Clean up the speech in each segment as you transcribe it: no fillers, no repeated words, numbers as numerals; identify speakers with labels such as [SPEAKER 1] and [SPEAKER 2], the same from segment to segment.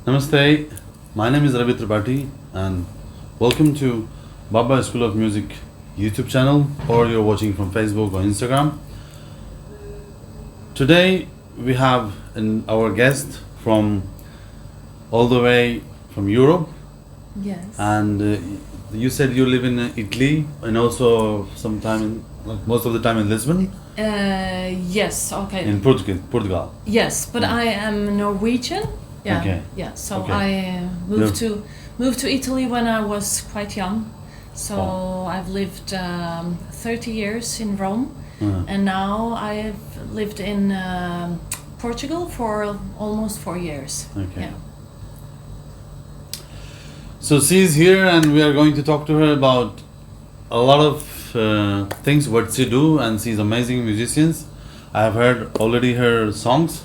[SPEAKER 1] Namaste, my name is Ravi Tripathi and welcome to Baba School of Music YouTube channel, or you're watching from Facebook or Instagram. Today we have our guest from all the way from Europe.
[SPEAKER 2] Yes.
[SPEAKER 1] And you said you live in Italy and also most of the time in Lisbon?
[SPEAKER 2] Yes, okay.
[SPEAKER 1] In Portugal.
[SPEAKER 2] Yes, but I am Norwegian. Yeah.
[SPEAKER 1] Okay.
[SPEAKER 2] Yeah. So
[SPEAKER 1] Okay.
[SPEAKER 2] I moved to Italy when I was quite young. So I've lived 30 years in Rome, and now I've lived in Portugal for almost 4 years.
[SPEAKER 1] Okay.
[SPEAKER 2] Yeah.
[SPEAKER 1] So she's here and we are going to talk to her about a lot of things what she do, and she's amazing musicians. I have heard already her songs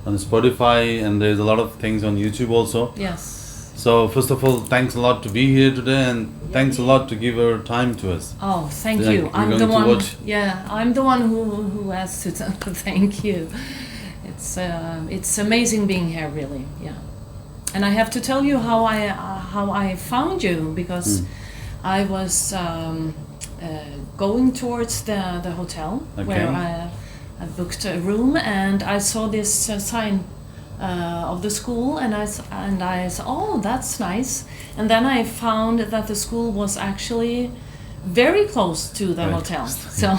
[SPEAKER 1] on Spotify, and there's a lot of things on YouTube also.
[SPEAKER 2] Yes.
[SPEAKER 1] So first of all, thanks a lot to be here today, and thanks a lot to give her time to us.
[SPEAKER 2] Oh, thank
[SPEAKER 1] Yeah,
[SPEAKER 2] you.
[SPEAKER 1] we're
[SPEAKER 2] I'm
[SPEAKER 1] going
[SPEAKER 2] the
[SPEAKER 1] to
[SPEAKER 2] one.
[SPEAKER 1] watch-
[SPEAKER 2] Yeah, I'm the one who has to thank you. It's amazing being here, really. Yeah, and I have to tell you how I found you, because I was going towards the hotel where I booked a room, and I saw this sign of the school, and I said, oh, that's nice. And then I found that the school was actually very close to the hotel. So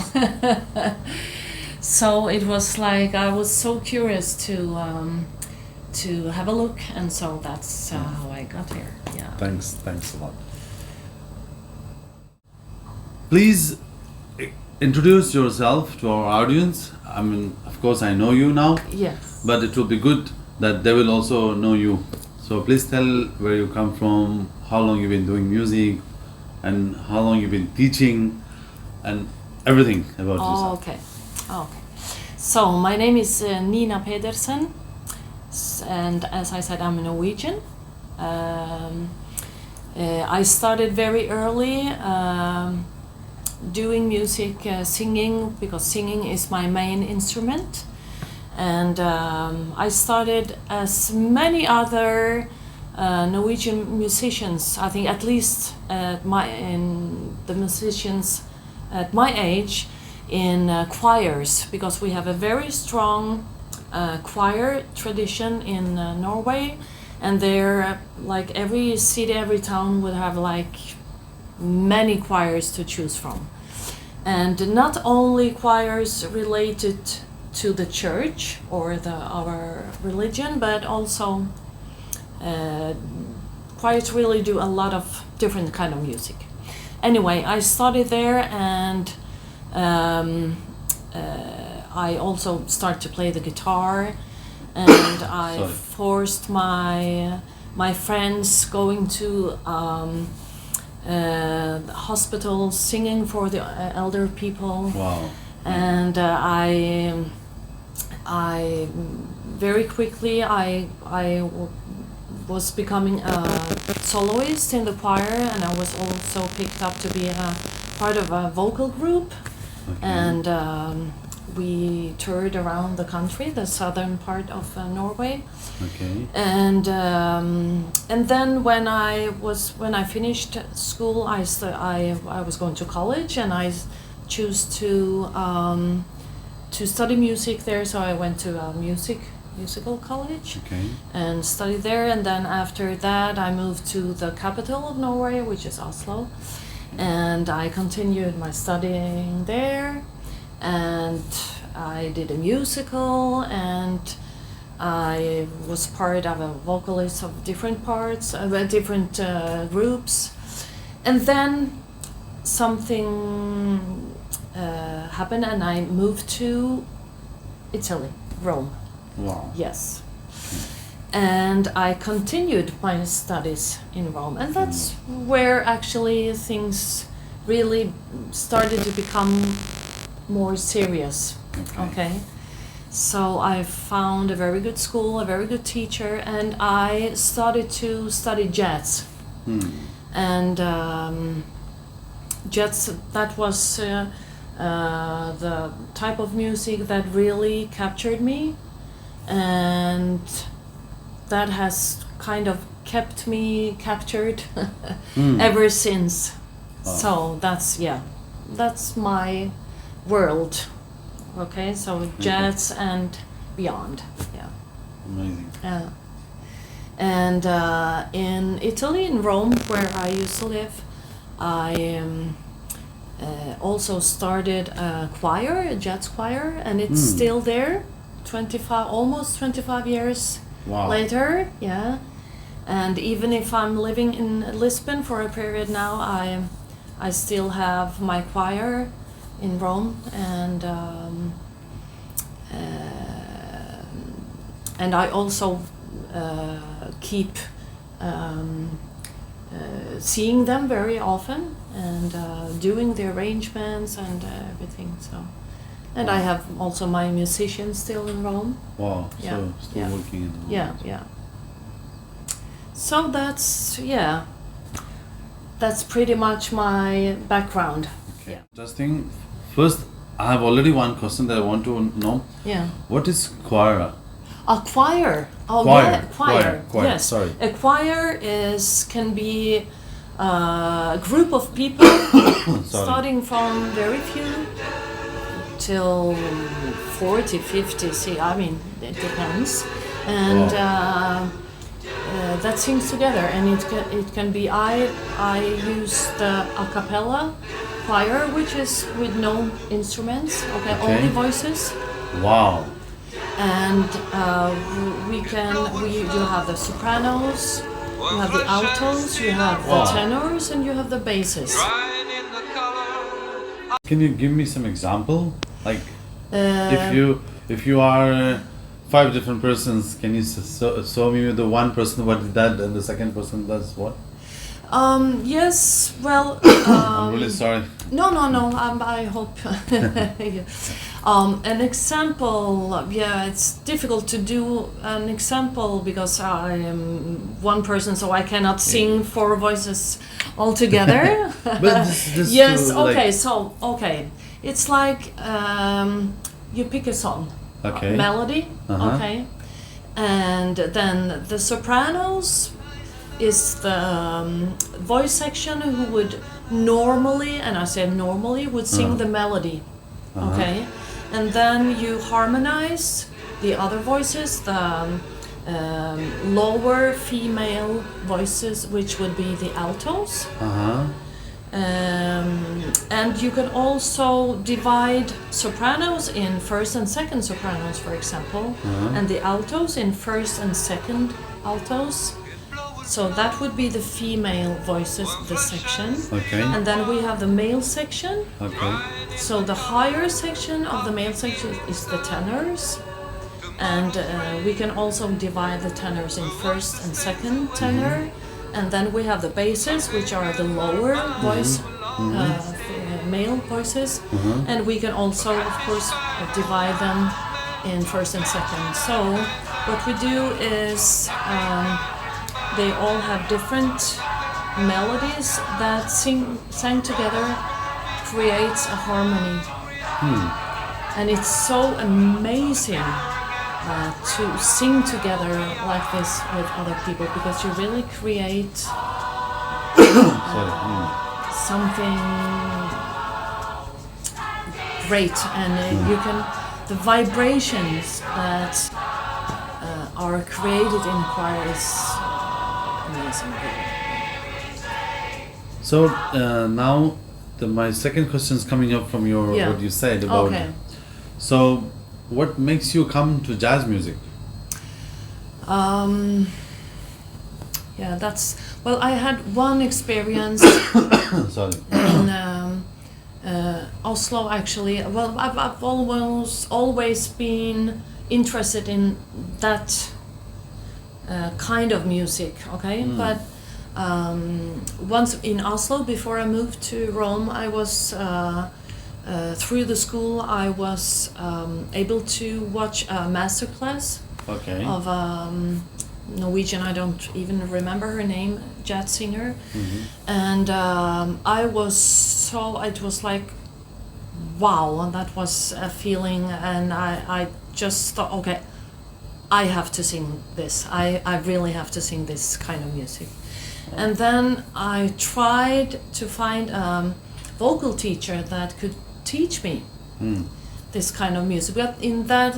[SPEAKER 2] so it was like I was so curious to have a look, and so that's how I got here. Yeah.
[SPEAKER 1] Thanks a lot. Please introduce yourself to our audience. I mean, of course, I know you now,
[SPEAKER 2] Yes.
[SPEAKER 1] but it will be good that they will also know you. So please tell where you come from, how long you've been doing music, and how long you've been teaching, and everything about yourself.
[SPEAKER 2] Okay. Okay. So my name is Nina Pederson, and as I said, I'm a Norwegian. I started very early doing music, singing, because singing is my main instrument. And I started as many other Norwegian musicians, I think at least the musicians at my age, in choirs, because we have a very strong choir tradition in Norway, and there, like every city, every town would have like many choirs to choose from. And not only choirs related to the church or our religion, but also choirs really do a lot of different kind of music. Anyway, I started there, and I also started to play the guitar, and I forced my friends going to hospitals singing for the elder people.
[SPEAKER 1] Wow.
[SPEAKER 2] And I very quickly was becoming a soloist in the choir, and I was also picked up to be a part of a vocal group.
[SPEAKER 1] Okay.
[SPEAKER 2] And we toured around the country, the southern part of Norway.
[SPEAKER 1] Okay.
[SPEAKER 2] And then when I finished school, I was going to college, and I chose to study music there. So I went to a musical college.
[SPEAKER 1] Okay.
[SPEAKER 2] And studied there. And then after that, I moved to the capital of Norway, which is Oslo, and I continued my studying there. And I did a musical, and I was part of a vocalist of different parts, different groups. And then something happened, and I moved to Italy, Rome.
[SPEAKER 1] Wow.
[SPEAKER 2] Yes. And I continued my studies in Rome, and that's where actually things really started to become more serious. Okay. So I found a very good school, a very good teacher, and I started to study jazz. And jazz, that was the type of music that really captured me, and that has kind of kept me captured
[SPEAKER 1] Mm.
[SPEAKER 2] ever since.
[SPEAKER 1] Wow.
[SPEAKER 2] So that's my world. Okay, so jazz and beyond. Yeah.
[SPEAKER 1] Amazing.
[SPEAKER 2] And in Italy, in Rome, where I used to live, I also started a choir, a jazz choir, and it's still there, almost 25 years
[SPEAKER 1] Wow.
[SPEAKER 2] later. Yeah, and even if I'm living in Lisbon for a period now, I still have my choir in Rome, and I also keep seeing them very often and doing the arrangements and everything. So, and I have also my musicians still in Rome.
[SPEAKER 1] Wow.
[SPEAKER 2] Yeah.
[SPEAKER 1] So still
[SPEAKER 2] Yeah.
[SPEAKER 1] working in the
[SPEAKER 2] Yeah,
[SPEAKER 1] moment.
[SPEAKER 2] yeah. So that's pretty much my background.
[SPEAKER 1] Okay.
[SPEAKER 2] Yeah.
[SPEAKER 1] Interesting. First, I have already one question that I want to know.
[SPEAKER 2] Yeah.
[SPEAKER 1] What is choir?
[SPEAKER 2] A choir. Oh,
[SPEAKER 1] Choir,
[SPEAKER 2] yeah, choir.
[SPEAKER 1] choir,
[SPEAKER 2] Yes.
[SPEAKER 1] sorry.
[SPEAKER 2] A choir can be a group of people starting from very few till 40, 50. See, I mean, it depends. And that sings together, and it can be. I use the a cappella choir, which is with no instruments. Okay, only voices.
[SPEAKER 1] Wow.
[SPEAKER 2] And you have the sopranos, you have the altos, you have the tenors, and you have the basses.
[SPEAKER 1] Can you give me some example? Like,
[SPEAKER 2] Uh,
[SPEAKER 1] if you are 5 different persons, can you show me the one person what did that and the second person does what?
[SPEAKER 2] Yes, well.
[SPEAKER 1] I'm really sorry.
[SPEAKER 2] No. I hope. Yeah. An example. Yeah, it's difficult to do an example because I am one person, so I cannot sing 4 voices all together.
[SPEAKER 1] But this
[SPEAKER 2] yes.
[SPEAKER 1] to,
[SPEAKER 2] Okay.
[SPEAKER 1] like,
[SPEAKER 2] So okay, it's like you pick a song,
[SPEAKER 1] Okay.
[SPEAKER 2] melody.
[SPEAKER 1] Uh-huh.
[SPEAKER 2] Okay, and then the sopranos is the voice section who would normally, and I say normally, would sing the melody. Okay, and then you harmonize the other voices, the lower female voices, which would be the altos. And you can also divide sopranos in first and second sopranos, for example, and the altos in first and second altos. So that would be the female voices, the section.
[SPEAKER 1] Okay.
[SPEAKER 2] And then we have the male section.
[SPEAKER 1] Okay.
[SPEAKER 2] So the higher section of the male section is the tenors. And we can also divide the tenors in first and second tenor. And then we have the basses, which are the lower voice, male voices. And we can also, of course, divide them in first and second. So what we do is they all have different melodies that sang together creates a harmony. And it's so amazing to sing together like this with other people, because you really create something great, and you can, the vibrations that are created in choir is amazing.
[SPEAKER 1] So now my second question is coming up from your what you said about.
[SPEAKER 2] Okay.
[SPEAKER 1] So what makes you come to jazz music?
[SPEAKER 2] Yeah, that's, well, I had one experience
[SPEAKER 1] Sorry.
[SPEAKER 2] in Oslo, actually. Well, I've always been interested in that kind of music, okay? But once in Oslo, before I moved to Rome, I was through the school I was able to watch a masterclass of Norwegian, I don't even remember her name, jazz singer. And I was so, it was like, wow, and that was a feeling, and I just thought, okay, I have to sing this. I really have to sing this kind of music. And then I tried to find a vocal teacher that could teach me this kind of music. But in that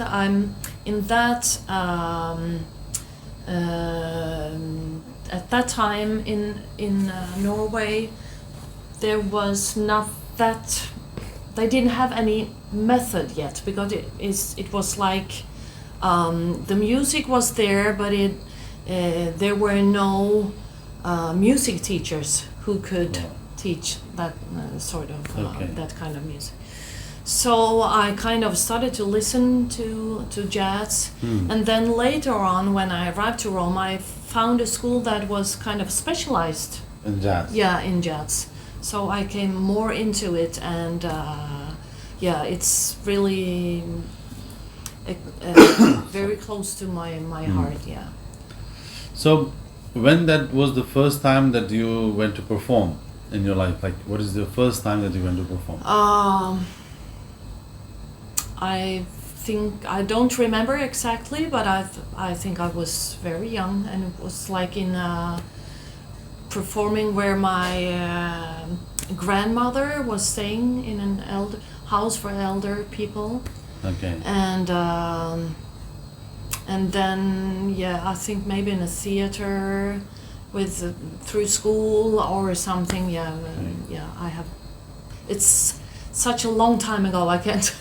[SPEAKER 2] at that time in Norway, there was not that. They didn't have any method yet, because it was like the music was there, but there were no music teachers who could teach that sort of that kind of music. So I kind of started to listen to jazz, and then later on, when I arrived to Rome, I found a school that was kind of specialized
[SPEAKER 1] in jazz.
[SPEAKER 2] Yeah, in jazz. So I came more into it, and it's really very close to my heart. Yeah.
[SPEAKER 1] So, when that was the first time that you went to perform in your life? Like, what is the first time that you went to perform?
[SPEAKER 2] I think I don't remember exactly, but I think I was very young, and it was like in performing where my grandmother was staying in an house for elder people.
[SPEAKER 1] Okay.
[SPEAKER 2] And then I think maybe in a theater with through school or something. I have. It's such a long time ago. I can't.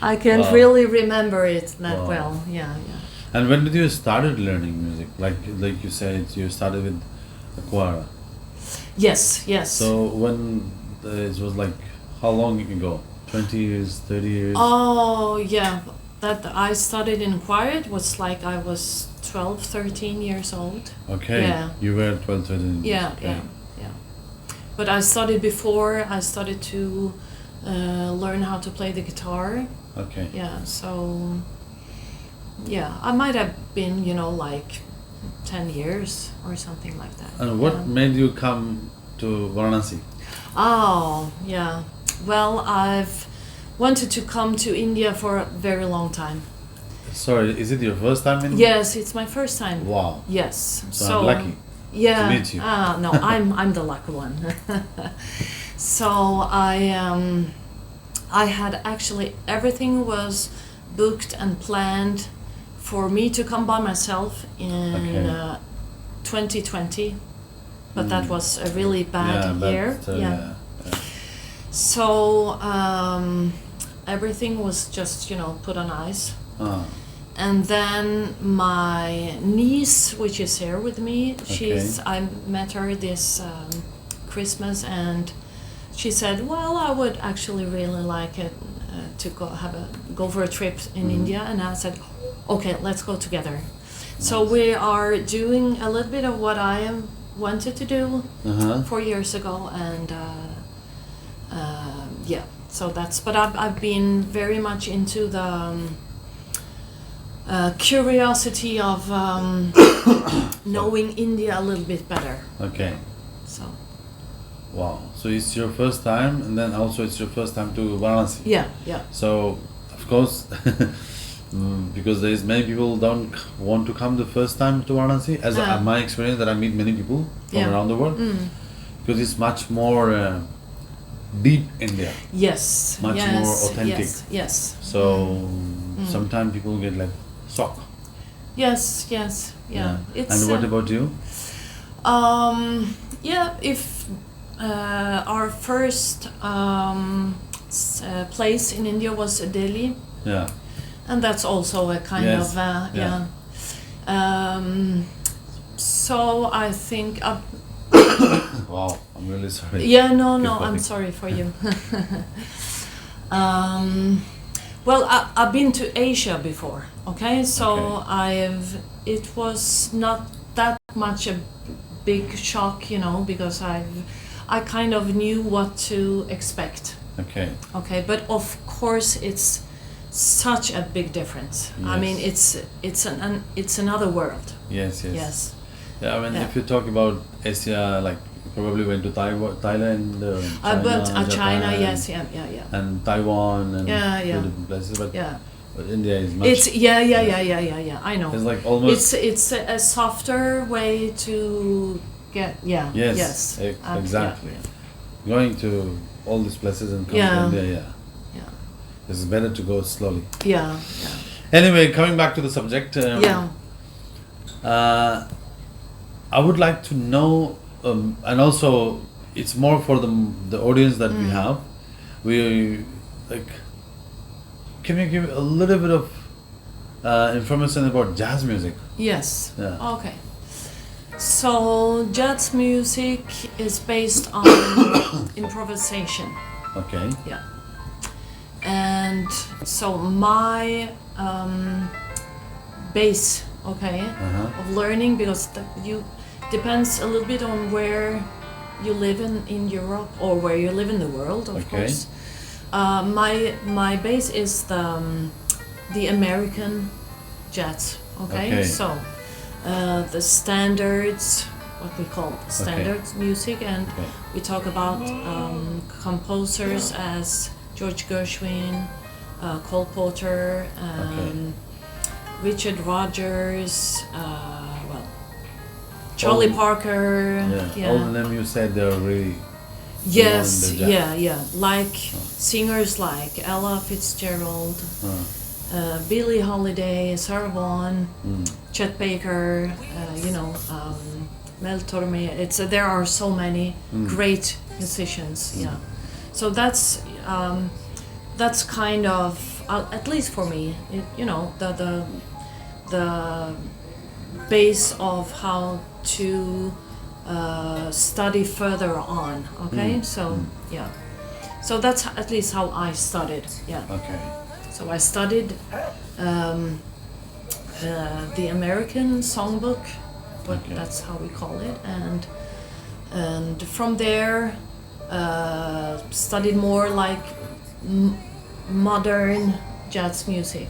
[SPEAKER 2] I can't really remember it that well. Yeah.
[SPEAKER 1] And when did you started learning music? Like you said, you started with the choir.
[SPEAKER 2] Yes.
[SPEAKER 1] So when it was like, how long ago? 20 years, 30 years?
[SPEAKER 2] Oh yeah, that I started in choir. It was like I was 12, 13 years old.
[SPEAKER 1] Okay.
[SPEAKER 2] Yeah.
[SPEAKER 1] You were 12, 13.
[SPEAKER 2] Yeah. But I started before. I started to learn how to play the guitar.
[SPEAKER 1] Okay.
[SPEAKER 2] Yeah. So. Yeah, I might have been, like 10 years or something like that.
[SPEAKER 1] And what made you come to Varanasi?
[SPEAKER 2] Oh, yeah. Well, I've wanted to come to India for a very long time.
[SPEAKER 1] Sorry, is it your first time in?
[SPEAKER 2] Yes, it's my first time.
[SPEAKER 1] Wow.
[SPEAKER 2] Yes.
[SPEAKER 1] So I'm lucky to meet you.
[SPEAKER 2] No, I'm the lucky one. So I had actually everything was booked and planned for me to come by myself in 2020, but that was a really bad year. So everything was just put on ice. And then my niece, which is here with me, I met her this Christmas, and she said, well, I would actually really like it to go for a trip in India. And I said, okay, let's go together. Nice. So we are doing a little bit of what I wanted to do 4 years ago, and so that's. But I've been very much into the curiosity of knowing India a little bit better.
[SPEAKER 1] Okay.
[SPEAKER 2] So.
[SPEAKER 1] Wow. So it's your first time, and then also it's your first time to Varanasi.
[SPEAKER 2] Yeah.
[SPEAKER 1] So, of course, because there's many people don't want to come the first time to Varanasi. As my experience, that I meet many people from around the world, because it's much more deep India.
[SPEAKER 2] Yes.
[SPEAKER 1] Much more authentic.
[SPEAKER 2] Yes.
[SPEAKER 1] So sometimes people get like shock.
[SPEAKER 2] Yes. Yeah.
[SPEAKER 1] And what about you?
[SPEAKER 2] If our first place in India was Delhi.
[SPEAKER 1] Yeah.
[SPEAKER 2] And that's also a kind of so I think.
[SPEAKER 1] Wow, I'm really sorry.
[SPEAKER 2] Yeah, no, I'm sorry for you. Well, I've been to Asia before. Okay, so it was not that much a big shock, because I kind of knew what to expect. Okay, but of course it's such a big difference. Yes. I mean, it's another world.
[SPEAKER 1] Yes. Yeah, I mean, if you talk about Asia, like you probably went to Thailand, China,
[SPEAKER 2] China, yes, yeah.
[SPEAKER 1] and Taiwan, and
[SPEAKER 2] different
[SPEAKER 1] places. But But India is much.
[SPEAKER 2] It's yeah. I know.
[SPEAKER 1] It's like almost.
[SPEAKER 2] It's a softer way to get
[SPEAKER 1] Yes. Exactly. Going to all these places and come to India,
[SPEAKER 2] Yeah.
[SPEAKER 1] It's better to go slowly.
[SPEAKER 2] Yeah.
[SPEAKER 1] Anyway, coming back to the subject. I would like to know, and also it's more for the audience that we have. We like. Can you give a little bit of information about jazz music?
[SPEAKER 2] Yes.
[SPEAKER 1] Yeah.
[SPEAKER 2] Okay. So jazz music is based on improvisation.
[SPEAKER 1] Okay.
[SPEAKER 2] Yeah. And so my base, of learning, because you depends a little bit on where you live in Europe or where you live in the world, of course. My base is the American jazz. Okay. So the standards, what we call standards music, and we talk about composers as George Gershwin, Cole Porter, Richard Rodgers, Charlie Parker.
[SPEAKER 1] All the names you said, they're really.
[SPEAKER 2] Yes, like singers like Ella Fitzgerald, Billie Holiday, Sarah Vaughan, Chet Baker, Mel Torme. There are so many great musicians. So that's kind of, at least for me, the base of how to study further on. So that's at least how I studied. So I studied the American songbook, but that's how we call it, and from there studied more like modern jazz music.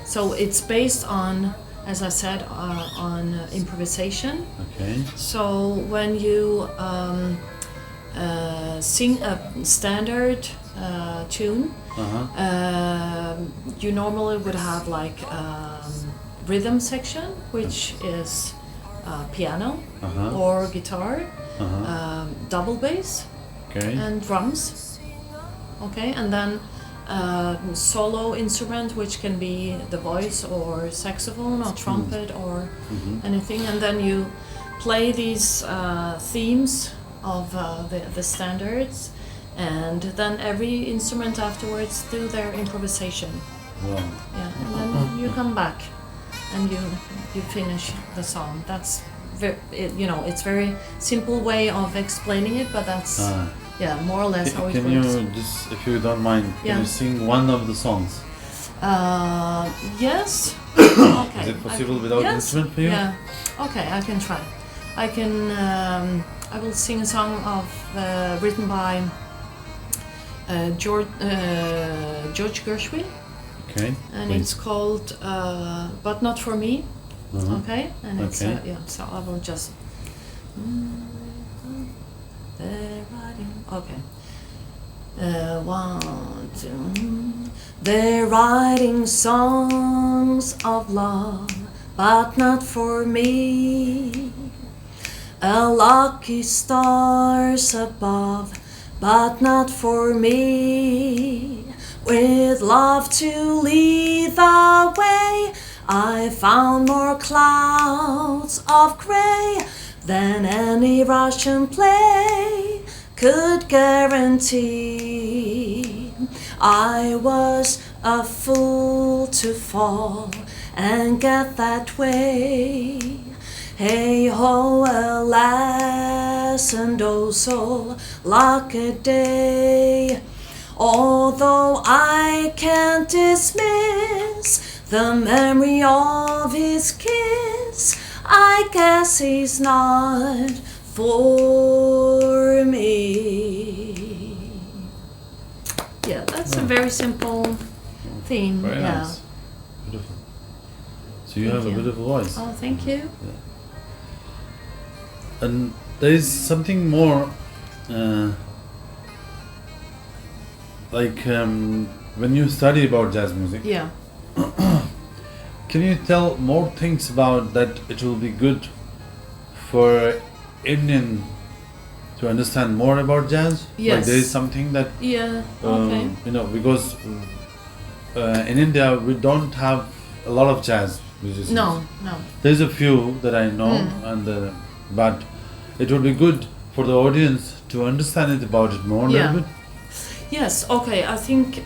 [SPEAKER 2] So it's based on, as I said, on improvisation. So when you sing a standard tune, you normally would have like rhythm section, which is piano or guitar, double bass, and drums. And then solo instrument, which can be the voice or saxophone or trumpet or anything, and then you play these themes of the standards, and then every instrument afterwards do their improvisation. And then you come back and you finish the song. That's it's very simple way of explaining it, but that's more or less how it works. Can
[SPEAKER 1] you just, if you don't mind, can you sing one of the songs?
[SPEAKER 2] Yes. Okay.
[SPEAKER 1] Is it possible without instrument for you?
[SPEAKER 2] Yeah. Okay, I can try. I can. I will sing a song written by George Gershwin. And it's called "But Not for Me." And it's so I will just. One, two. They're writing songs of love, but not for me. A lucky stars above, but not for me. With love to lead the way, I found more clouds of gray than any Russian play could guarantee. I was a fool to fall and get that way. Hey ho, alas, and oh so lucky day. Although I can't dismiss the memory of his kiss, I guess he's not for me. Yeah, that's a very simple theme.
[SPEAKER 1] Very nice. Beautiful. So you have a beautiful voice.
[SPEAKER 2] Oh, thank you.
[SPEAKER 1] And there is something more, when you study about jazz music,
[SPEAKER 2] Yeah.
[SPEAKER 1] can you tell more things about that? It will be good for Indian to understand more about jazz.
[SPEAKER 2] Yes.
[SPEAKER 1] Like there is something that
[SPEAKER 2] Yeah. Okay.
[SPEAKER 1] because in India we don't have a lot of jazz musicians.
[SPEAKER 2] No.
[SPEAKER 1] There's a few that I know, but it would be good for the audience to understand it about it more a
[SPEAKER 2] Yeah.
[SPEAKER 1] little bit.
[SPEAKER 2] Yes. Okay. I think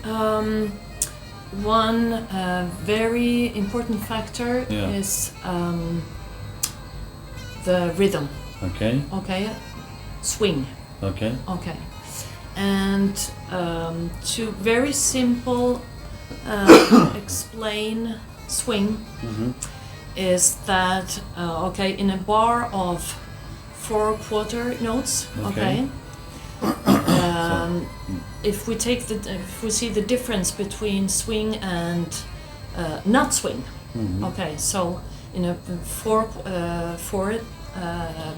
[SPEAKER 2] one very important factor
[SPEAKER 1] Yeah.
[SPEAKER 2] is the rhythm.
[SPEAKER 1] Okay.
[SPEAKER 2] Okay. Swing.
[SPEAKER 1] Okay.
[SPEAKER 2] Okay. And to very simple explain swing is that okay, in a bar of 4 quarter notes,
[SPEAKER 1] Okay.
[SPEAKER 2] if we see the difference between swing and not swing, okay, so in a four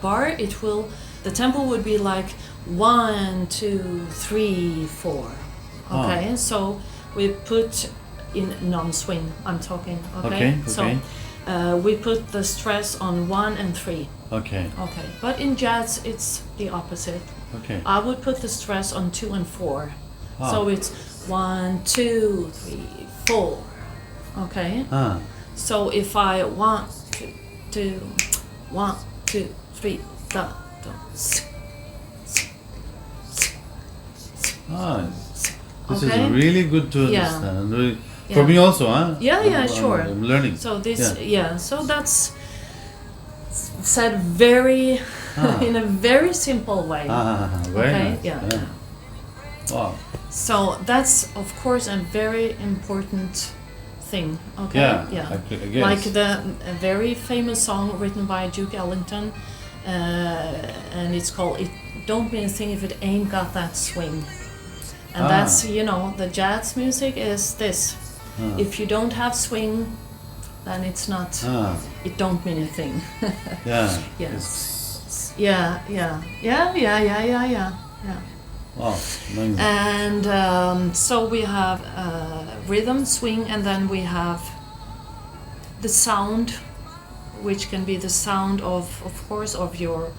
[SPEAKER 2] bar, the tempo would be like 1, 2, 3, 4. Okay, so we put in non-swing. I'm talking. Okay. So we put the stress on 1 and 3.
[SPEAKER 1] Okay.
[SPEAKER 2] Okay, but in jazz it's the opposite.
[SPEAKER 1] Okay.
[SPEAKER 2] I would put the stress on 2 and 4. So it's 1, 2, 3, 4. Okay. So if I 1, 2, 1, 2, 3, da, da,
[SPEAKER 1] this
[SPEAKER 2] Okay.
[SPEAKER 1] is really good to
[SPEAKER 2] Yeah.
[SPEAKER 1] understand. Really,
[SPEAKER 2] Yeah.
[SPEAKER 1] for me also, huh?
[SPEAKER 2] Yeah, sure.
[SPEAKER 1] I'm learning.
[SPEAKER 2] So this,
[SPEAKER 1] Yeah.
[SPEAKER 2] so that's said very in a very simple way.
[SPEAKER 1] Very
[SPEAKER 2] Okay,
[SPEAKER 1] nice.
[SPEAKER 2] yeah.
[SPEAKER 1] Wow.
[SPEAKER 2] So that's of course a very important thing. Okay,
[SPEAKER 1] Yeah. I guess.
[SPEAKER 2] Like the a very famous song written by Duke Ellington, and it's called "It Don't Mean a Thing If It Ain't Got That Swing." And that's, the jazz music is this. If you don't have swing, then it's not, it don't mean a thing.
[SPEAKER 1] Yeah.
[SPEAKER 2] Yes. Yeah.
[SPEAKER 1] Wow. Amazing.
[SPEAKER 2] And so we have rhythm, swing, and then we have the sound, which can be the sound of course, of your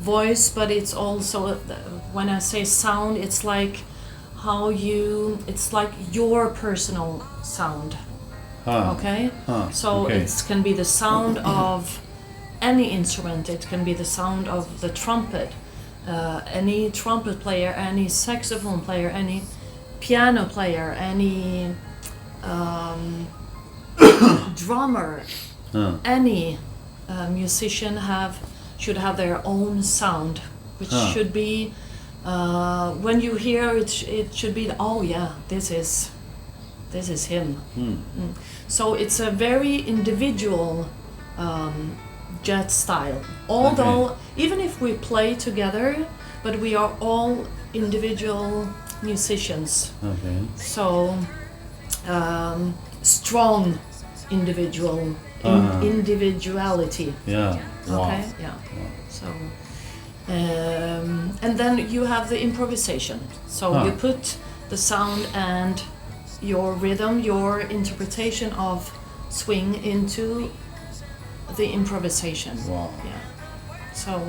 [SPEAKER 2] voice, but it's also, when I say sound, it's like it's like your personal sound. Okay? So
[SPEAKER 1] okay.
[SPEAKER 2] it can be the sound of any instrument. It can be the sound of the trumpet, any trumpet player, any saxophone player, any piano player, any drummer, any musician should have their own sound, which should be when you hear it, it should be, oh yeah, this is him. So it's a very individual jazz style. Although even if we play together, but we are all individual musicians.
[SPEAKER 1] Okay.
[SPEAKER 2] So strong individual individuality.
[SPEAKER 1] Yeah. Wow.
[SPEAKER 2] Okay. Yeah.
[SPEAKER 1] Wow.
[SPEAKER 2] So and then you have the improvisation. So you put the sound and your rhythm, your interpretation of swing into the improvisation.
[SPEAKER 1] Wow.
[SPEAKER 2] Yeah. So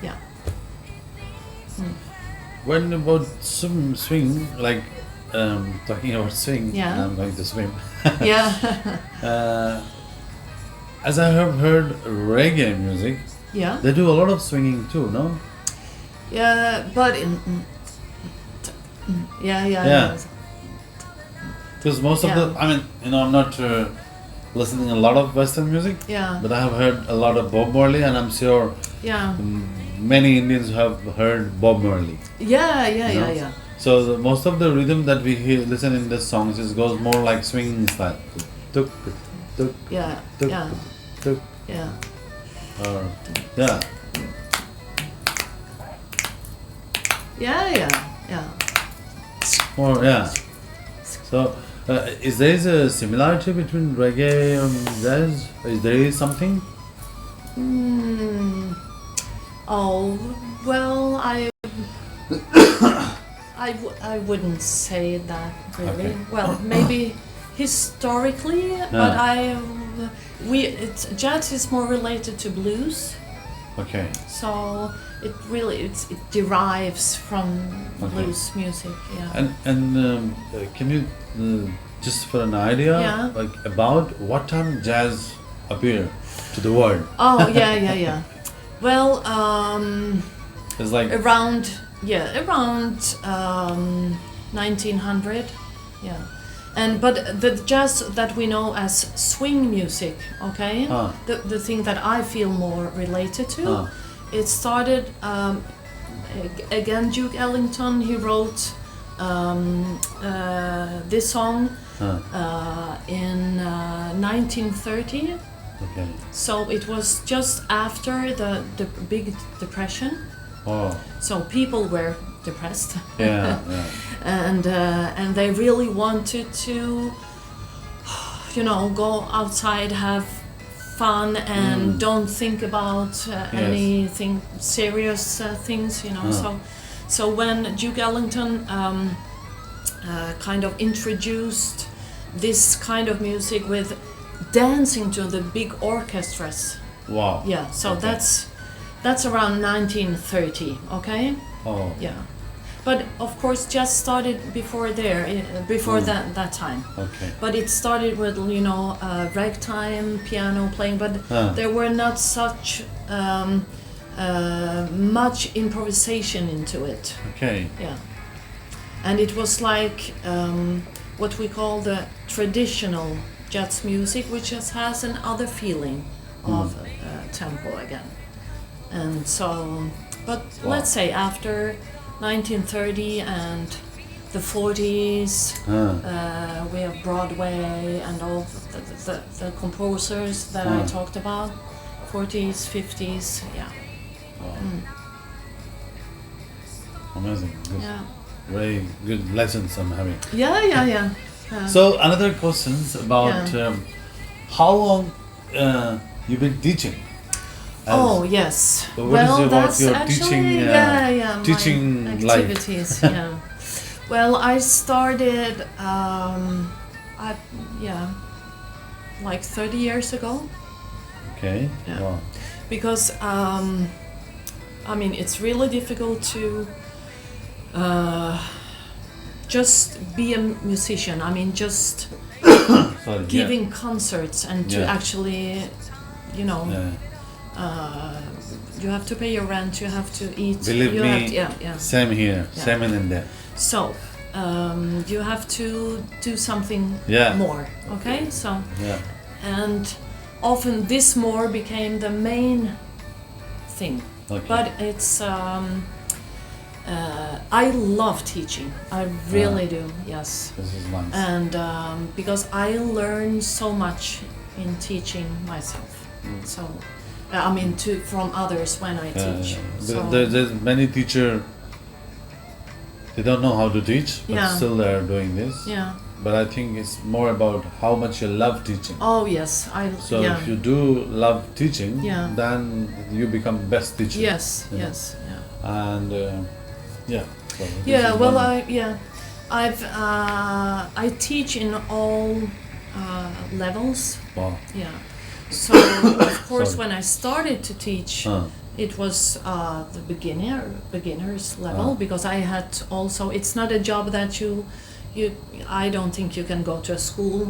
[SPEAKER 2] yeah.
[SPEAKER 1] When about swing, like talking about swing,
[SPEAKER 2] Yeah.
[SPEAKER 1] and I'm going to swim.
[SPEAKER 2] Yeah.
[SPEAKER 1] As I have heard reggae music,
[SPEAKER 2] Yeah.
[SPEAKER 1] they do a lot of swinging too, no?
[SPEAKER 2] Yeah, but yeah.
[SPEAKER 1] Because most of the, I mean, I'm not listening a lot of Western music,
[SPEAKER 2] Yeah.
[SPEAKER 1] but I have heard a lot of Bob Marley, and I'm sure
[SPEAKER 2] Yeah.
[SPEAKER 1] many Indians have heard Bob Marley.
[SPEAKER 2] Yeah.
[SPEAKER 1] So most of the rhythm that we listen in the songs goes more like swinging style. Tuk, tuk,
[SPEAKER 2] Yeah.
[SPEAKER 1] tuk,
[SPEAKER 2] Yeah.
[SPEAKER 1] tuk,
[SPEAKER 2] Yeah.
[SPEAKER 1] or yeah.
[SPEAKER 2] Yeah.
[SPEAKER 1] Or yeah. So is there a similarity between reggae and jazz? Is there something?
[SPEAKER 2] Oh, well, I wouldn't say that really.
[SPEAKER 1] Okay.
[SPEAKER 2] Well, maybe historically, but jazz is more related to blues.
[SPEAKER 1] Okay.
[SPEAKER 2] So it derives from blues music. Yeah.
[SPEAKER 1] And can you just for an idea,
[SPEAKER 2] Yeah.
[SPEAKER 1] like about what time jazz appeared to the world?
[SPEAKER 2] Oh yeah. Well,
[SPEAKER 1] It's like
[SPEAKER 2] around 1900. Yeah. But the jazz that we know as swing music, okay, the thing that I feel more related to, it started again. Duke Ellington, he wrote this song in 1930.
[SPEAKER 1] okay.
[SPEAKER 2] So it was just after the big depression.
[SPEAKER 1] Oh.
[SPEAKER 2] So people were depressed.
[SPEAKER 1] Yeah.
[SPEAKER 2] And they really wanted to, go outside, have fun, and don't think about anything serious things. So when Duke Ellington kind of introduced this kind of music with dancing to the big orchestras.
[SPEAKER 1] Wow.
[SPEAKER 2] Yeah. So
[SPEAKER 1] Okay.
[SPEAKER 2] that's around 1930. Okay.
[SPEAKER 1] Oh.
[SPEAKER 2] Yeah, but of course, jazz started before that time.
[SPEAKER 1] Okay.
[SPEAKER 2] But it started with ragtime, piano playing, but there were not such much improvisation into it.
[SPEAKER 1] Okay.
[SPEAKER 2] Yeah, and it was like what we call the traditional jazz music, which just has another feeling of tempo again, and so. But let's say after 1930 and the 40s, we have Broadway and all the composers that I talked about, 40s, 50s, yeah.
[SPEAKER 1] Wow. Amazing. Good.
[SPEAKER 2] Yeah.
[SPEAKER 1] Very good lessons I'm having.
[SPEAKER 2] Yeah.
[SPEAKER 1] So another questions about how long you've been teaching?
[SPEAKER 2] Oh yes.
[SPEAKER 1] What is about
[SPEAKER 2] that's
[SPEAKER 1] your
[SPEAKER 2] actually
[SPEAKER 1] teaching
[SPEAKER 2] my
[SPEAKER 1] life?
[SPEAKER 2] activities. Yeah. Well, I started like 30 years ago.
[SPEAKER 1] Okay.
[SPEAKER 2] Yeah.
[SPEAKER 1] Wow.
[SPEAKER 2] Because it's really difficult to just be a musician. Just
[SPEAKER 1] Sorry.
[SPEAKER 2] giving concerts and to actually, you have to pay your rent, you have to eat.
[SPEAKER 1] Believe
[SPEAKER 2] you
[SPEAKER 1] me,
[SPEAKER 2] have to,
[SPEAKER 1] same here,
[SPEAKER 2] Yeah.
[SPEAKER 1] same in India.
[SPEAKER 2] So you have to do something more. Okay, so and often this more became the main thing.
[SPEAKER 1] Okay.
[SPEAKER 2] But it's I love teaching. I really do. Yes.
[SPEAKER 1] This is nice.
[SPEAKER 2] And because I learn so much in teaching myself. So from others when I teach.
[SPEAKER 1] There's many teachers. They don't know how to teach, but
[SPEAKER 2] Yeah.
[SPEAKER 1] still they're doing this.
[SPEAKER 2] Yeah.
[SPEAKER 1] But I think it's more about how much you love teaching.
[SPEAKER 2] Oh yes,
[SPEAKER 1] So if you do love teaching,
[SPEAKER 2] Yeah.
[SPEAKER 1] then you become best teacher.
[SPEAKER 2] Yes.
[SPEAKER 1] you know.
[SPEAKER 2] Yes. Yeah.
[SPEAKER 1] And yeah. So this
[SPEAKER 2] Yeah.
[SPEAKER 1] is
[SPEAKER 2] Well,
[SPEAKER 1] one-
[SPEAKER 2] I teach in all levels.
[SPEAKER 1] Wow.
[SPEAKER 2] Yeah. So of course,
[SPEAKER 1] Sorry.
[SPEAKER 2] when I started to teach, it was the beginners level because I had also. It's not a job that you. I don't think you can go to a school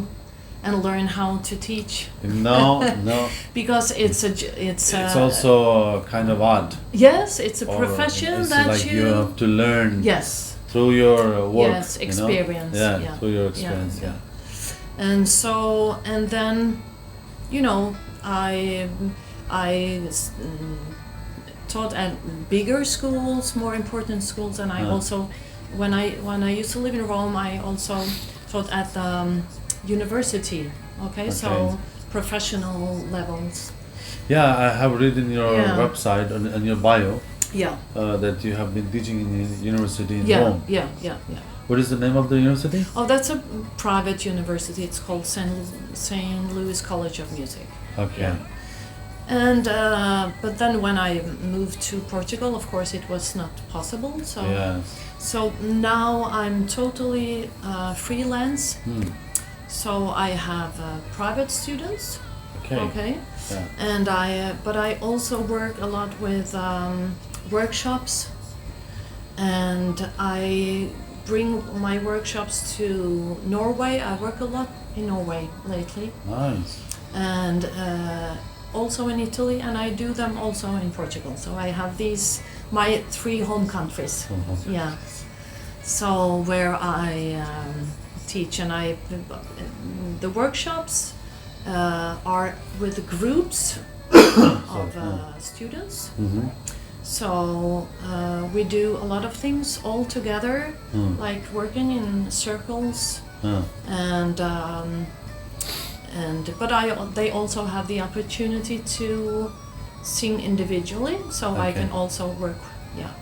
[SPEAKER 2] and learn how to teach.
[SPEAKER 1] No.
[SPEAKER 2] Because it's
[SPEAKER 1] It's also kind of odd.
[SPEAKER 2] yes, it's a
[SPEAKER 1] Or
[SPEAKER 2] profession
[SPEAKER 1] it's
[SPEAKER 2] that
[SPEAKER 1] like you have to learn
[SPEAKER 2] yes.
[SPEAKER 1] through your work.
[SPEAKER 2] Yes, experience,
[SPEAKER 1] Yeah,
[SPEAKER 2] yeah.
[SPEAKER 1] through your experience. Yeah.
[SPEAKER 2] And so, and then, I taught at bigger schools, more important schools, and I also, when I used to live in Rome, I also taught at the university. Okay, so professional levels.
[SPEAKER 1] Yeah, I have read in your
[SPEAKER 2] Yeah.
[SPEAKER 1] website on your bio
[SPEAKER 2] Yeah.
[SPEAKER 1] that you have been teaching in a university in
[SPEAKER 2] Yeah.
[SPEAKER 1] Rome.
[SPEAKER 2] Yeah.
[SPEAKER 1] What is the name of the university?
[SPEAKER 2] Oh, that's a private university. It's called St. Louis College of Music.
[SPEAKER 1] Okay.
[SPEAKER 2] Yeah. And but then when I moved to Portugal, of course, it was not possible. So
[SPEAKER 1] Yes.
[SPEAKER 2] so now I'm totally freelance. So I have private students.
[SPEAKER 1] Okay.
[SPEAKER 2] Okay.
[SPEAKER 1] Yeah.
[SPEAKER 2] And but I also work a lot with workshops, and I bring my workshops to Norway. I work a lot in Norway lately,
[SPEAKER 1] Nice.
[SPEAKER 2] and also in Italy, and I do them also in Portugal. So I have my 3 home countries. Yeah. So where I teach, and the workshops are with groups of students. So we do a lot of things all together, like working in circles, but they also have the opportunity to sing individually. So I can also work,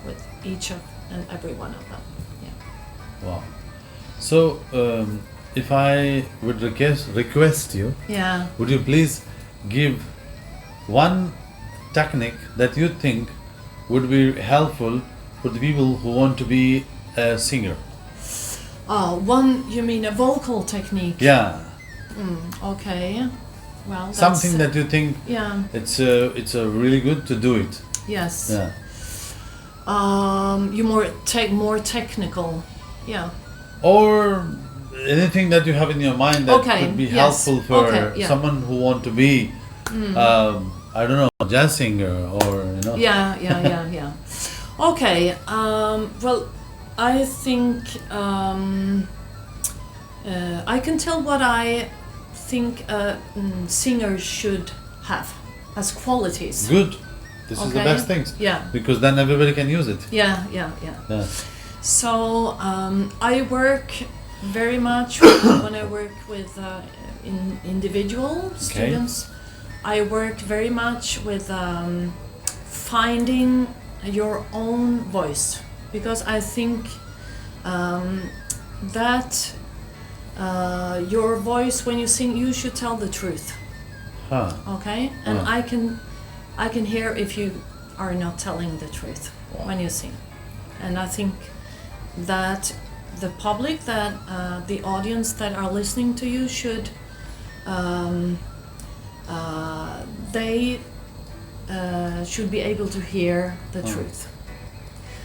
[SPEAKER 2] with each and every one of them. Yeah.
[SPEAKER 1] Wow. So if I would request you, would you please give one technique that you think would be helpful for the people who want to be a singer?
[SPEAKER 2] You mean a vocal technique?
[SPEAKER 1] Yeah.
[SPEAKER 2] Okay. Well,
[SPEAKER 1] Something that you think it's really good to do it.
[SPEAKER 2] Yes.
[SPEAKER 1] Yeah.
[SPEAKER 2] You more technical. Yeah.
[SPEAKER 1] Or anything that you have in your mind that could be helpful for someone who want to be I don't know, jazz singer or
[SPEAKER 2] Yeah. Okay. Well, I think I can tell what I think singers should have as qualities.
[SPEAKER 1] Good. This is the best things.
[SPEAKER 2] Yeah.
[SPEAKER 1] Because then everybody can use it.
[SPEAKER 2] Yeah. So I work very much when I work with individual students. I work very much with finding your own voice, because I think that your voice, when you sing, you should tell the truth. Okay, and I can hear if you are not telling the truth when you sing, and I think that the public, that the audience that are listening to you should they should be able to hear the truth.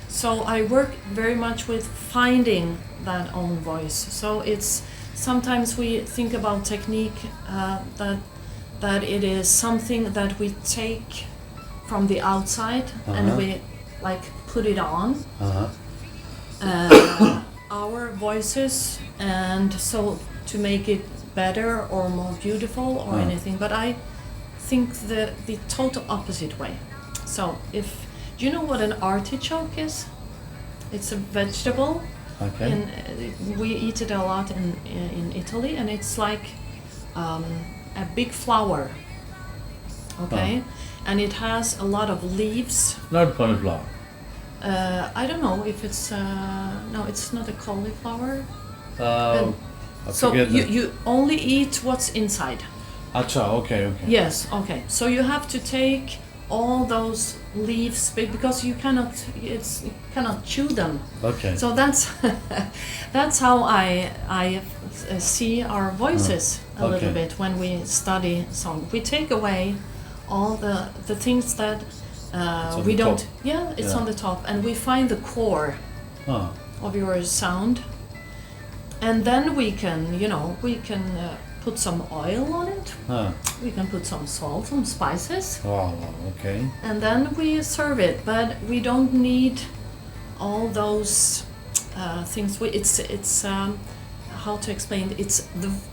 [SPEAKER 2] So I work very much with finding that own voice. So it's sometimes we think about technique that it is something that we take from the outside and we like put it on our voices, and so to make it better or more beautiful or anything. But I think the total opposite way. So do you know what an artichoke is? It's a vegetable.
[SPEAKER 1] Okay.
[SPEAKER 2] And we eat it a lot in Italy, and it's like a big flower. Okay, and it has a lot of leaves.
[SPEAKER 1] Not cauliflower.
[SPEAKER 2] I don't know if it's no, it's not a cauliflower.
[SPEAKER 1] So
[SPEAKER 2] you only eat what's inside.
[SPEAKER 1] Acha, okay.
[SPEAKER 2] Yes, okay. So you have to take all those leaves because you cannot chew them.
[SPEAKER 1] Okay.
[SPEAKER 2] So that's how I see our voices a little bit when we study song. We take away all the things that we don't.
[SPEAKER 1] Top.
[SPEAKER 2] Yeah, it's on the top, and we find the core of your sound, and then we can put some oil on it. We can put some salt, some spices.
[SPEAKER 1] Wow, okay.
[SPEAKER 2] And then we serve it, but we don't need all those things. It's how to explain.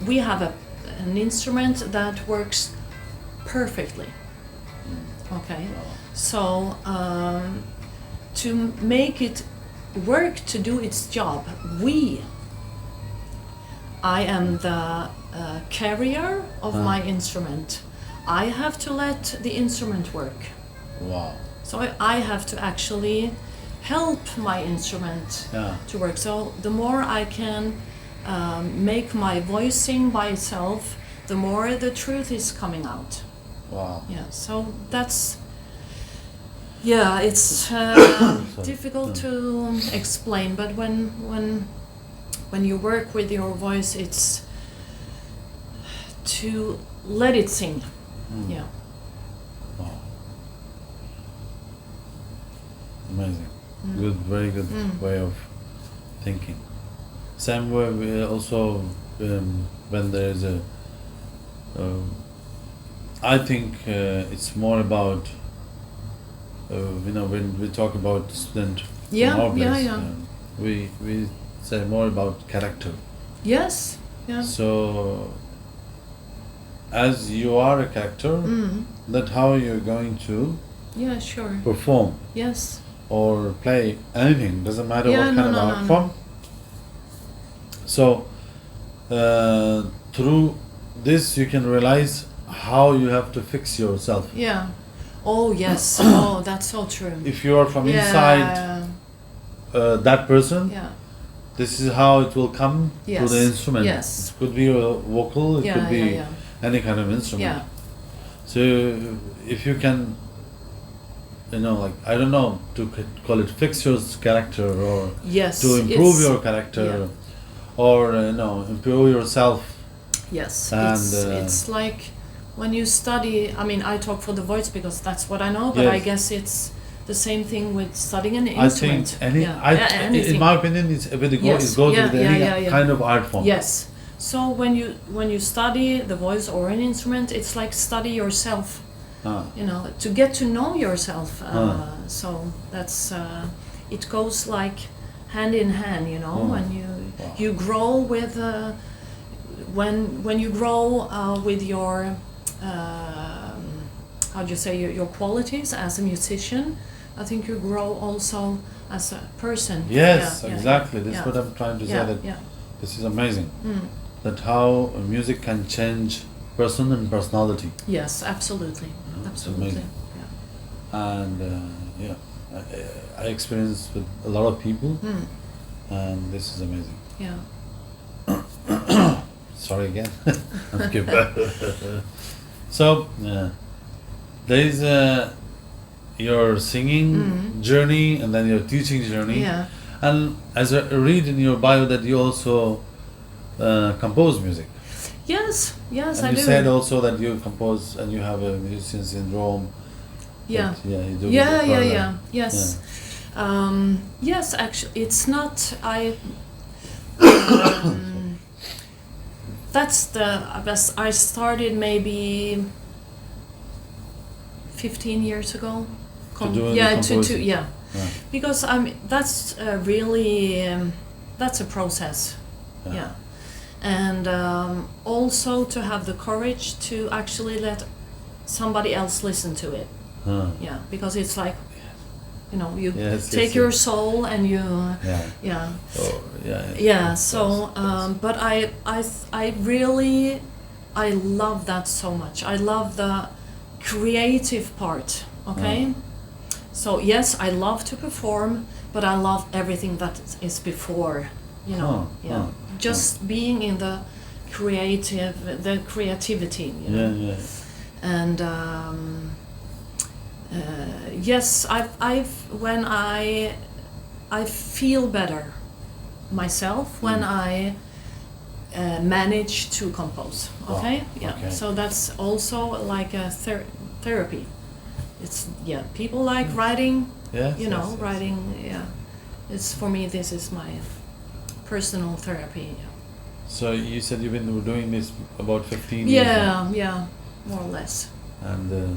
[SPEAKER 2] We have an instrument that works perfectly. Okay, so to make it work, to do its job, I am the carrier of my instrument. I have to let the instrument work.
[SPEAKER 1] Wow.
[SPEAKER 2] So I have to actually help my instrument to work. So the more I can make my voice sing by itself, the more the truth is coming out.
[SPEAKER 1] Wow.
[SPEAKER 2] Yeah, so that's, yeah, it's difficult to explain, but when you work with your voice, it's to let it sing. Yeah.
[SPEAKER 1] Wow. Amazing. Good, very good way of thinking. Same way we also when there is a I think it's more about when we talk about student from our place, we say more about character.
[SPEAKER 2] Yes. Yeah.
[SPEAKER 1] So as you are a character, that how you're going to
[SPEAKER 2] Sure.
[SPEAKER 1] perform
[SPEAKER 2] Yes.
[SPEAKER 1] or play anything, doesn't matter what kind of art form. So through this you can realize how you have to fix yourself.
[SPEAKER 2] Yeah. Oh yes. Oh, that's so true.
[SPEAKER 1] If you are from inside that person, this is how it will come to the instrument.
[SPEAKER 2] Yes.
[SPEAKER 1] It could be a vocal, it could be any kind of instrument.
[SPEAKER 2] Yeah.
[SPEAKER 1] So if you can, like, I don't know, to call it fix your character or to improve your character or improve yourself.
[SPEAKER 2] Yes,
[SPEAKER 1] and
[SPEAKER 2] it's like when you study, I mean, I talk for the voice because that's what I know, but I guess it's the same thing with studying an instrument.
[SPEAKER 1] I think in my opinion, it goes with any kind of art form.
[SPEAKER 2] Yes. So when you study the voice or an instrument, it's like study yourself. To get to know yourself. So that's it goes like hand in hand. When you grow with when you grow with your how do you say your qualities as a musician, I think you grow also as a person.
[SPEAKER 1] Yes, exactly. This is what I'm trying to say. That this is amazing. That how music can change person and personality.
[SPEAKER 2] Yes, absolutely. Absolutely.
[SPEAKER 1] Amazing. And I experienced with a lot of people, and this is amazing.
[SPEAKER 2] Yeah.
[SPEAKER 1] Sorry again. So there is your singing journey and then your teaching journey.
[SPEAKER 2] Yeah.
[SPEAKER 1] And as I read in your bio that you also compose music.
[SPEAKER 2] Yes,
[SPEAKER 1] and
[SPEAKER 2] I
[SPEAKER 1] you
[SPEAKER 2] do.
[SPEAKER 1] said also that you compose and you have a musician syndrome.
[SPEAKER 2] Yeah.
[SPEAKER 1] You do
[SPEAKER 2] Yes. Yes, actually, it's not. That's the best. I started maybe 15 years ago. Because that's really that's a process. Yeah. And also to have the courage to actually let somebody else listen to it. Because it's like, you take your soul and you so but I really love that so much. I love the creative part. So yes, I love to perform, but I love everything that is before, just being in the creativity, and yes, I've when I feel better myself when I manage to compose. So that's also like a therapy. It's people like writing. Writing. It's for me. This is my personal therapy.
[SPEAKER 1] So you said you've been doing this about 15 years now.
[SPEAKER 2] Yeah, more or less.
[SPEAKER 1] And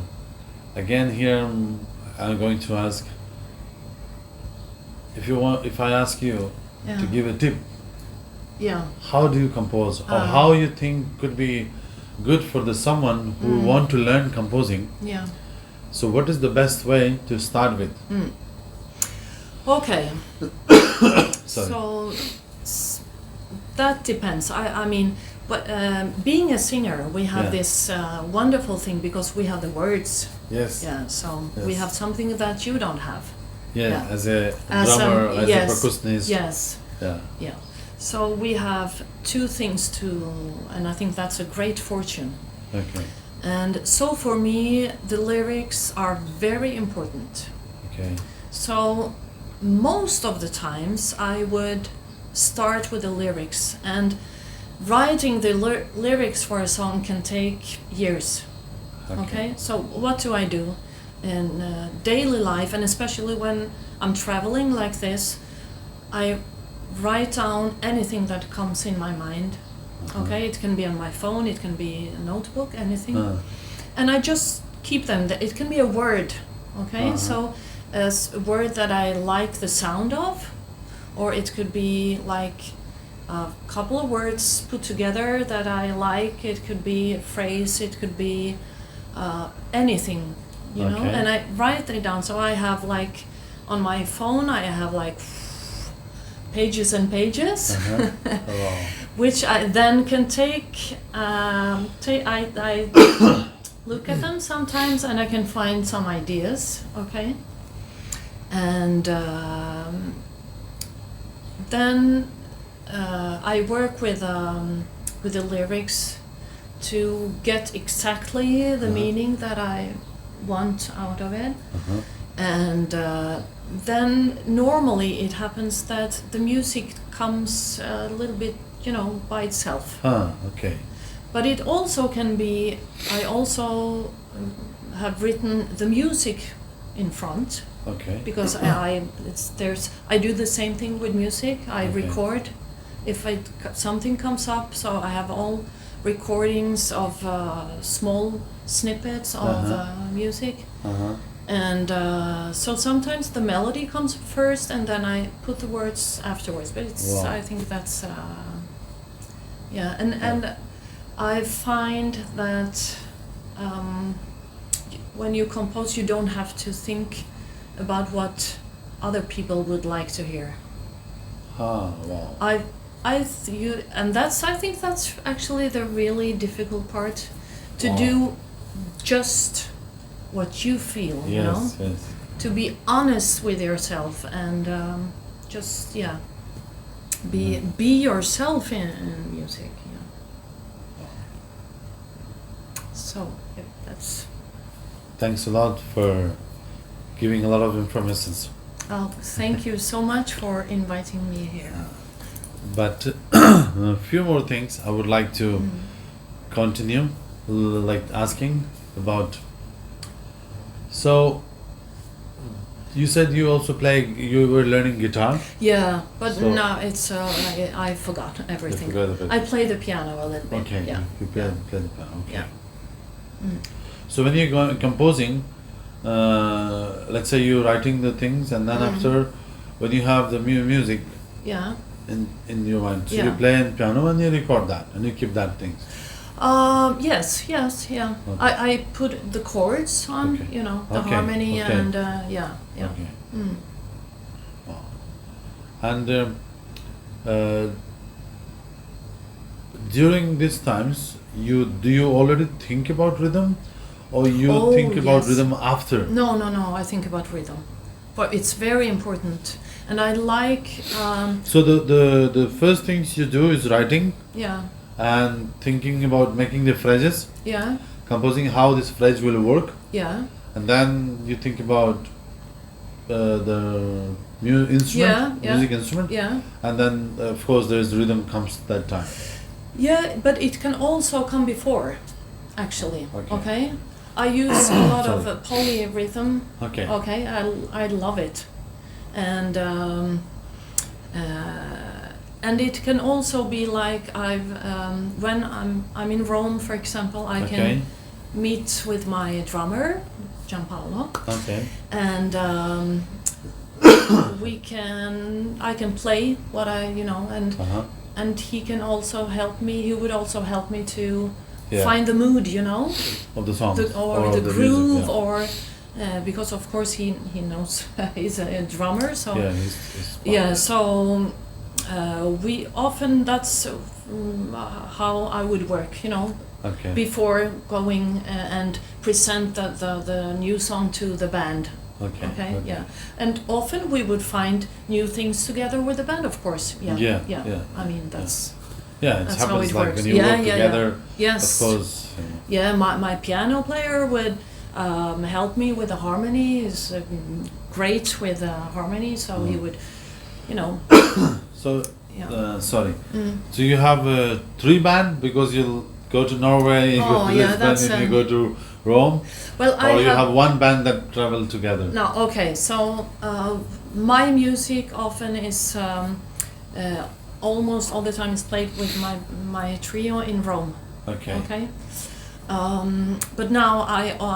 [SPEAKER 1] again, here I'm going to ask if I ask you to give a tip. How do you compose, or how you think could be good for someone who want to learn composing? So what is the best way to start with?
[SPEAKER 2] Okay. So that depends. I mean, but being a singer, we have this wonderful thing because we have the words.
[SPEAKER 1] Yes.
[SPEAKER 2] So we have something that you don't have.
[SPEAKER 1] As a drummer, as a percussionist.
[SPEAKER 2] Yes.
[SPEAKER 1] Yeah.
[SPEAKER 2] So we have two things and I think that's a great fortune.
[SPEAKER 1] Okay.
[SPEAKER 2] And so for me, the lyrics are very important.
[SPEAKER 1] Okay.
[SPEAKER 2] So most of the times I would start with the lyrics, and writing the lyrics for a song can take years. Okay, so what do I do in daily life, and especially when I'm traveling like this? I write down anything that comes in my mind. Okay, it can be on my phone, it can be a notebook, anything. And I just keep them. It can be a word, okay? So as a word that I like the sound of, or it could be like a couple of words put together that I like. It could be a phrase, it could be anything, you know? And I write it down. So I have like, on my phone, I have like pages and pages, which I then can take. I look at them sometimes, and I can find some ideas. Okay, and then I work with the lyrics to get exactly the meaning that I want out of it, and. Then normally it happens that the music comes a little bit, you know, by itself.
[SPEAKER 1] Okay.
[SPEAKER 2] But it also can be, I also have written the music in front.
[SPEAKER 1] Okay.
[SPEAKER 2] Because I do the same thing with music. I record if something comes up, so I have all recordings of small snippets of music. And so sometimes the melody comes first, and then I put the words afterwards. But it's I think that's and I find that when you compose, you don't have to think about what other people would like to hear. And I think that's actually the really difficult part, to do just what you feel, you know?
[SPEAKER 1] Yes.
[SPEAKER 2] To be honest with yourself, and just be yourself in music. Yeah. So that's.
[SPEAKER 1] Thanks a lot for giving a lot of information.
[SPEAKER 2] Thank you so much for inviting me here.
[SPEAKER 1] But a few more things I would like to continue, like asking about. So, you said you also you were learning guitar?
[SPEAKER 2] Yeah, but now it's, I forgot everything. I play the piano a little bit.
[SPEAKER 1] Okay,
[SPEAKER 2] yeah.
[SPEAKER 1] you play the piano, okay.
[SPEAKER 2] Yeah.
[SPEAKER 1] So when you're composing, let's say you're writing the things, and then after, when you have the music in your mind, so you play in piano and you record that, and you keep that things.
[SPEAKER 2] Yes, yeah. Okay. I put the chords on, you know, the harmony and yeah.
[SPEAKER 1] Okay. Wow. And during these times, do you already think about rhythm, or you think about rhythm after?
[SPEAKER 2] No. I think about rhythm, but it's very important, and I like.
[SPEAKER 1] So the first things you do is writing.
[SPEAKER 2] Yeah.
[SPEAKER 1] And thinking about making the phrases.
[SPEAKER 2] Yeah.
[SPEAKER 1] Composing how this phrase will work.
[SPEAKER 2] Yeah.
[SPEAKER 1] And then you think about the instrument, music instrument.
[SPEAKER 2] Yeah.
[SPEAKER 1] And then of course there's rhythm comes that time.
[SPEAKER 2] Yeah, but it can also come before, actually. Okay. I use a lot of polyrhythm. Okay. Okay. I love it, and. And it can also be like when I'm in Rome, for example, I can meet with my drummer, Gianpaolo. Okay. And I can play what and he can also help me. He would also help me to find the mood, you know,
[SPEAKER 1] of the song,
[SPEAKER 2] or the groove, music, or because of course he knows he's a drummer, so he's so. We often, that's how I would work, you know, before going and present the new song to the band. Okay. Yeah. And often we would find new things together with the band, of course. Yeah. I mean, that's.
[SPEAKER 1] Yeah, it
[SPEAKER 2] That's how
[SPEAKER 1] happens
[SPEAKER 2] it
[SPEAKER 1] like
[SPEAKER 2] works.
[SPEAKER 1] when you
[SPEAKER 2] Yeah,
[SPEAKER 1] work
[SPEAKER 2] yeah,
[SPEAKER 1] together.
[SPEAKER 2] yeah. Yes.
[SPEAKER 1] Of course.
[SPEAKER 2] Yeah, my piano player would help me with the harmony. He's great with the harmony, so he would, you know.
[SPEAKER 1] So,
[SPEAKER 2] Yeah.
[SPEAKER 1] sorry.
[SPEAKER 2] Mm.
[SPEAKER 1] So you have a 3 band because you'll go to Norway, you go
[SPEAKER 2] Oh,
[SPEAKER 1] to
[SPEAKER 2] yeah,
[SPEAKER 1] Lisbon,
[SPEAKER 2] that's,
[SPEAKER 1] and you go to Rome,
[SPEAKER 2] Well,
[SPEAKER 1] or you have 1 band that travel together.
[SPEAKER 2] No, okay. So my music often is almost all the time is played with my trio in Rome.
[SPEAKER 1] Okay.
[SPEAKER 2] Okay. But now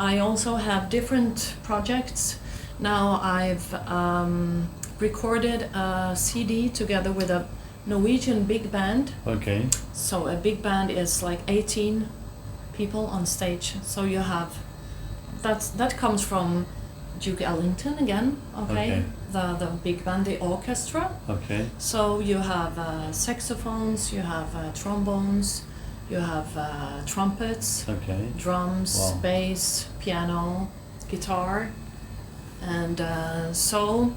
[SPEAKER 2] I also have different projects. Now I've recorded a CD together with a Norwegian big band.
[SPEAKER 1] Okay.
[SPEAKER 2] So a big band is like 18 people on stage. So you have that comes from Duke Ellington again. Okay. The big band, the orchestra.
[SPEAKER 1] Okay.
[SPEAKER 2] So you have saxophones, you have trombones, you have trumpets,
[SPEAKER 1] Okay.
[SPEAKER 2] drums,
[SPEAKER 1] Wow.
[SPEAKER 2] bass, piano, guitar, and so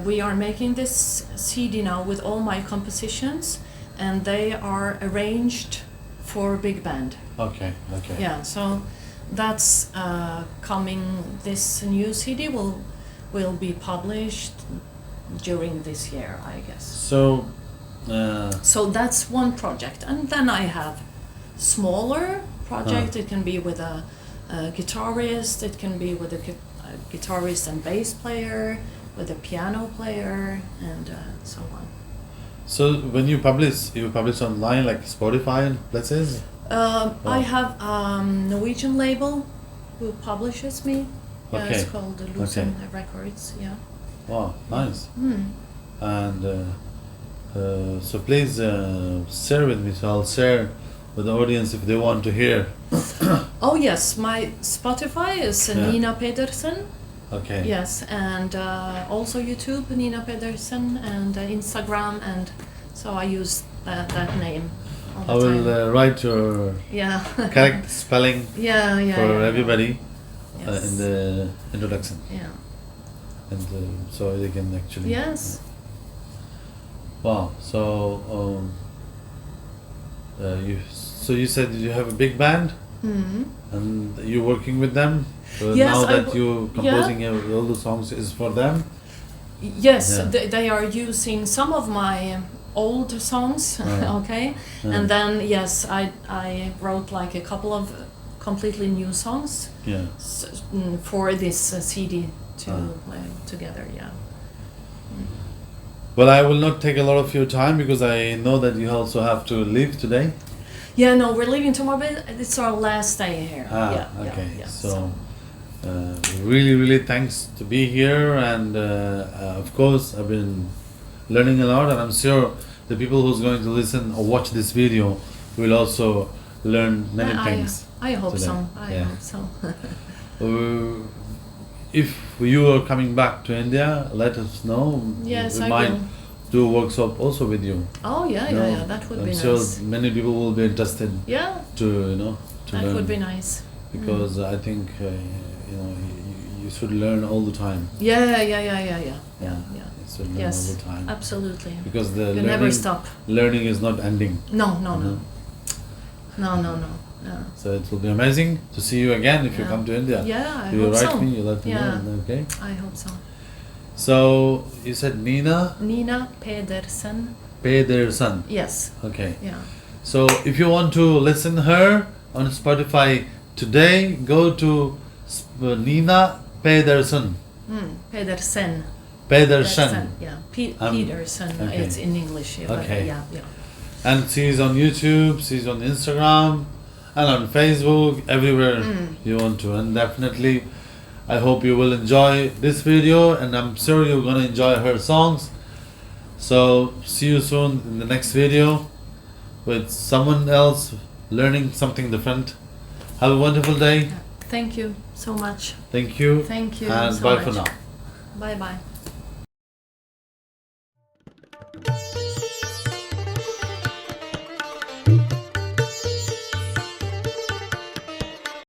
[SPEAKER 2] we are making this CD now with all my compositions, and they are arranged for big band.
[SPEAKER 1] Okay. Okay.
[SPEAKER 2] Yeah, so that's coming. This new CD will be published during this year, I guess.
[SPEAKER 1] So.
[SPEAKER 2] So that's one project, and then I have smaller project. It can be with a guitarist. It can be with a guitarist and bass player, with a piano player, and so on.
[SPEAKER 1] So when you publish online like Spotify and places.
[SPEAKER 2] I have Norwegian label who publishes me. Yeah,
[SPEAKER 1] Okay.
[SPEAKER 2] it's called Lucen Records. Yeah.
[SPEAKER 1] Wow, nice.
[SPEAKER 2] Mm.
[SPEAKER 1] And so please share with me. So I'll share with the audience if they want to hear.
[SPEAKER 2] Oh yes, my Spotify is
[SPEAKER 1] Yeah.
[SPEAKER 2] Nina Pederson.
[SPEAKER 1] Okay.
[SPEAKER 2] Yes, and also YouTube, Nina Pedersen, and Instagram, and so I use that name all the
[SPEAKER 1] I will
[SPEAKER 2] time.
[SPEAKER 1] write your
[SPEAKER 2] Yeah.
[SPEAKER 1] correct spelling
[SPEAKER 2] Yeah, yeah.
[SPEAKER 1] for
[SPEAKER 2] yeah.
[SPEAKER 1] everybody
[SPEAKER 2] Yes.
[SPEAKER 1] in the introduction,
[SPEAKER 2] Yeah.
[SPEAKER 1] and so they can actually.
[SPEAKER 2] Yes.
[SPEAKER 1] Wow. So you said you have a big band,
[SPEAKER 2] Hmm.
[SPEAKER 1] and you're working with them. So
[SPEAKER 2] Yes,
[SPEAKER 1] now
[SPEAKER 2] I
[SPEAKER 1] that
[SPEAKER 2] w-
[SPEAKER 1] you're composing all the songs is for them.
[SPEAKER 2] Yes,
[SPEAKER 1] Yeah.
[SPEAKER 2] they are using some of my old songs, okay,
[SPEAKER 1] Yeah.
[SPEAKER 2] and then yes, I wrote like a couple of completely new songs
[SPEAKER 1] Yeah.
[SPEAKER 2] for this CD to
[SPEAKER 1] Ah.
[SPEAKER 2] play together. Yeah.
[SPEAKER 1] Well, I will not take a lot of your time because I know that you also have to leave today.
[SPEAKER 2] Yeah, no, we're leaving tomorrow, but it's our last day here.
[SPEAKER 1] Ah,
[SPEAKER 2] yeah,
[SPEAKER 1] okay.
[SPEAKER 2] Yeah,
[SPEAKER 1] So, really thanks to be here, and of course, I've been learning a lot, and I'm sure the people who's going to listen or watch this video will also learn many things.
[SPEAKER 2] I hope
[SPEAKER 1] today.
[SPEAKER 2] so. I
[SPEAKER 1] Yeah.
[SPEAKER 2] hope so.
[SPEAKER 1] If you are coming back to India, let us know.
[SPEAKER 2] Yes,
[SPEAKER 1] we
[SPEAKER 2] I
[SPEAKER 1] might
[SPEAKER 2] will.
[SPEAKER 1] do a workshop also with you.
[SPEAKER 2] Oh yeah,
[SPEAKER 1] You know,
[SPEAKER 2] yeah, that would
[SPEAKER 1] I'm
[SPEAKER 2] be
[SPEAKER 1] sure
[SPEAKER 2] nice.
[SPEAKER 1] many people will be interested
[SPEAKER 2] Yeah,
[SPEAKER 1] to
[SPEAKER 2] that
[SPEAKER 1] learn,
[SPEAKER 2] would be nice.
[SPEAKER 1] because I think you should learn all the time.
[SPEAKER 2] Yeah. You
[SPEAKER 1] should learn
[SPEAKER 2] Yes,
[SPEAKER 1] all the time.
[SPEAKER 2] absolutely.
[SPEAKER 1] Because the
[SPEAKER 2] You
[SPEAKER 1] learning,
[SPEAKER 2] never stop.
[SPEAKER 1] learning is not ending.
[SPEAKER 2] No.
[SPEAKER 1] Mhm.
[SPEAKER 2] No.
[SPEAKER 1] So it will be amazing to see you again if you
[SPEAKER 2] Yeah.
[SPEAKER 1] come to India.
[SPEAKER 2] Yeah, I
[SPEAKER 1] You
[SPEAKER 2] hope
[SPEAKER 1] write
[SPEAKER 2] so.
[SPEAKER 1] me, you let me
[SPEAKER 2] Yeah.
[SPEAKER 1] know. Okay.
[SPEAKER 2] I hope so.
[SPEAKER 1] So you said Nina
[SPEAKER 2] Nina Pedersen.
[SPEAKER 1] Pedersen.
[SPEAKER 2] Yes.
[SPEAKER 1] Okay.
[SPEAKER 2] Yeah.
[SPEAKER 1] So if you want to listen her on Spotify today, go to Nina Pedersen.
[SPEAKER 2] Pedersen.
[SPEAKER 1] Pedersen.
[SPEAKER 2] Yeah.
[SPEAKER 1] Um,
[SPEAKER 2] Pedersen.
[SPEAKER 1] okay.
[SPEAKER 2] It's in English. Yeah, but
[SPEAKER 1] Okay.
[SPEAKER 2] Yeah.
[SPEAKER 1] And she's on YouTube, she's on Instagram, and on Facebook, everywhere you want to. And definitely, I hope you will enjoy this video, and I'm sure you're gonna enjoy her songs. So see you soon in the next video with someone else learning something different. Have a wonderful day.
[SPEAKER 2] Thank you so much.
[SPEAKER 1] Thank you.
[SPEAKER 2] Thank you
[SPEAKER 1] And
[SPEAKER 2] so
[SPEAKER 1] bye
[SPEAKER 2] much.
[SPEAKER 1] for now.
[SPEAKER 2] Bye bye.